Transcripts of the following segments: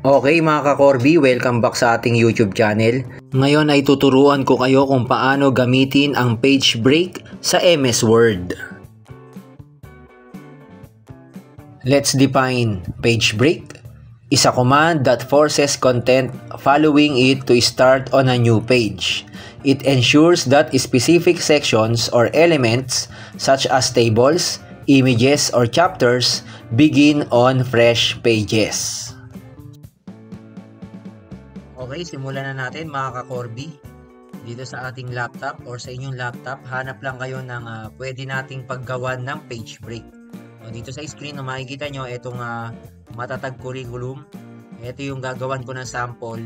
Okay mga ka-Corby, welcome back sa ating YouTube channel. Ngayon ay tuturuan ko kayo kung paano gamitin ang page break sa MS Word. Let's define page break. Is a command that forces content following it to start on a new page. It ensures that specific sections or elements such as tables, images, or chapters begin on fresh pages. Okay, simulan na natin mga ka-Corby. Dito sa ating laptop or sa inyong laptop, hanap lang kayo ng pwede nating paggawan ng page break. O, dito sa screen na makikita nyo, itong matatag curriculum. Ito yung gagawan ko ng sample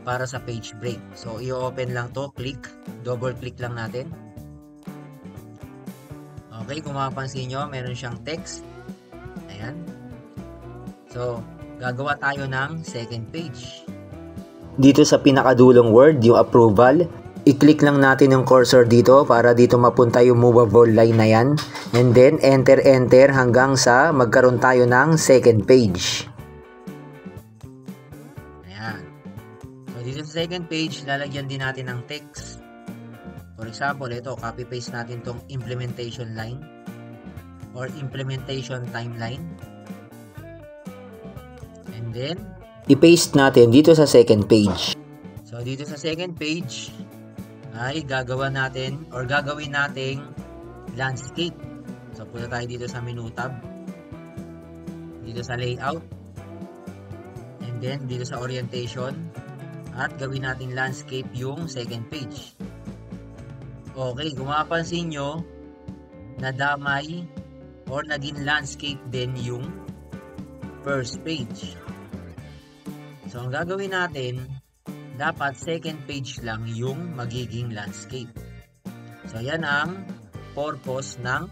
para sa page break. So, i-open lang to, double click lang natin. Okay, kung mapapansin nyo, meron siyang text. Ayan. So, gagawa tayo ng second page. Dito sa pinakadulong word, yung approval, i-click lang natin yung cursor dito para dito mapunta yung movable line na yan. And then, enter hanggang sa magkaroon tayo ng second page. Ayan. So, dito sa second page, lalagyan din natin ng text. For example, ito, copy-paste natin tong implementation line or implementation timeline. And then, i-paste natin dito sa second page. So, dito sa second page ay gagawin nating landscape. So, punta tayo dito sa menu tab. Dito sa layout. And then, dito sa orientation. At gawin natin landscape yung second page. Okay, kung mapapansin nyo, nadamay or naging landscape din yung first page. So, ang gagawin natin, dapat second page lang yung magiging landscape. So, yan ang purpose ng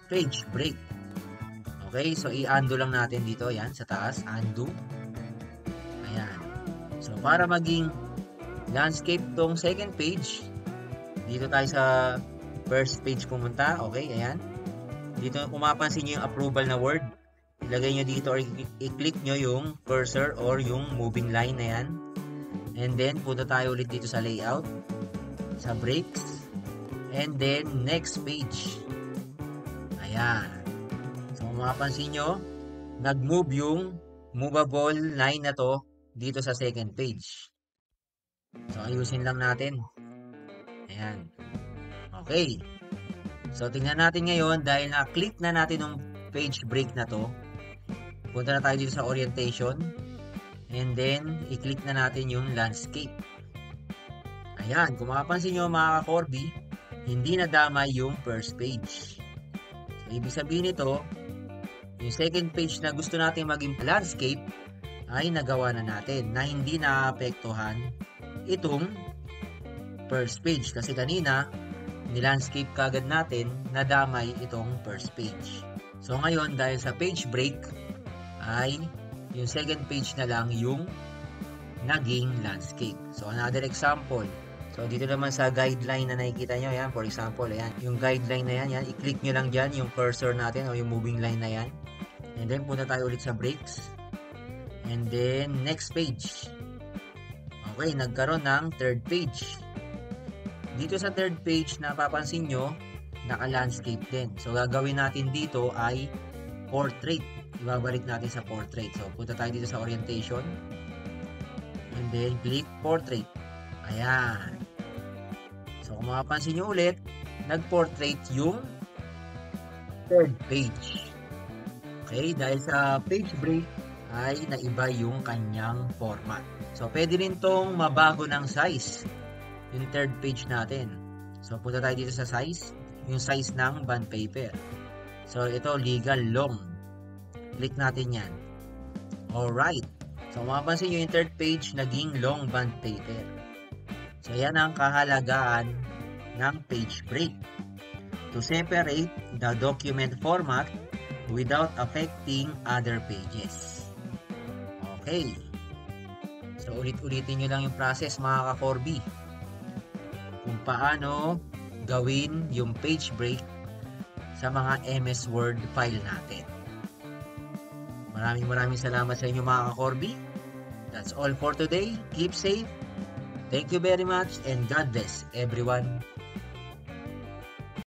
page break. Okay, so i-undo lang natin dito, yan, sa taas, undo. Ayan. So, para maging landscape tong second page, dito tayo sa first page pumunta. Okay, ayan. Dito, kung mapapansin nyo yung approval na word, ilagay nyo dito or i-click nyo yung cursor or yung moving line na yan. And then, punta tayo ulit dito sa layout, sa breaks, and then next page. Ayan. So, kung mapapansin nyo, nag-move yung movable line na to dito sa second page. So, ayusin lang natin. Ayan. Okay. So, tingnan natin ngayon dahil na-click na natin yung page break na to. Punta na tayo dito sa orientation. And then, i-click na natin yung landscape. Ayan. Kung makapansin nyo mga ka-Corby, hindi nadamay yung first page. So, ibig sabihin nito, yung second page na gusto natin maging landscape ay nagawa na natin na hindi naapektuhan itong first page. Kasi kanina, ni-landscape kagad natin, nadamay itong first page. So, ngayon, dahil sa page break, ay yung second page na lang yung naging landscape. So, another example. So, dito naman sa guideline na nakikita nyo, yan, for example, ayan, yung guideline na yan, i-click nyo lang dyan yung cursor natin o yung moving line na yan. And then, punta tayo ulit sa breaks. And then, next page. Okay, nagkaroon ng third page. Dito sa third page, napapansin nyo, naka-landscape din. So, gagawin natin dito ay portrait. Ibabalik natin sa portrait. So, punta tayo dito sa orientation. And then, click portrait. Ayan. So, kung makapansin nyo ulit, nag-portrait yung third page. Okay, dahil sa page break, ay naiba yung kanyang format. So, pwede rin tong mabago ng size. Yung third page natin. So, punta tayo dito sa size. Yung size ng bond paper. So, ito, legal long. Click natin yan. Alright. So, mapapansin nyo yung third page, naging long bond paper. So, yan ang kahalagaan ng page break. To separate the document format without affecting other pages. Okay. So, ulit-ulitin nyo lang yung process mga ka-Corby. Kung paano gawin yung page break sa mga MS Word file natin. Maraming salamat sa inyo mga ka-Corby. That's all for today. Keep safe. Thank you very much and God bless everyone.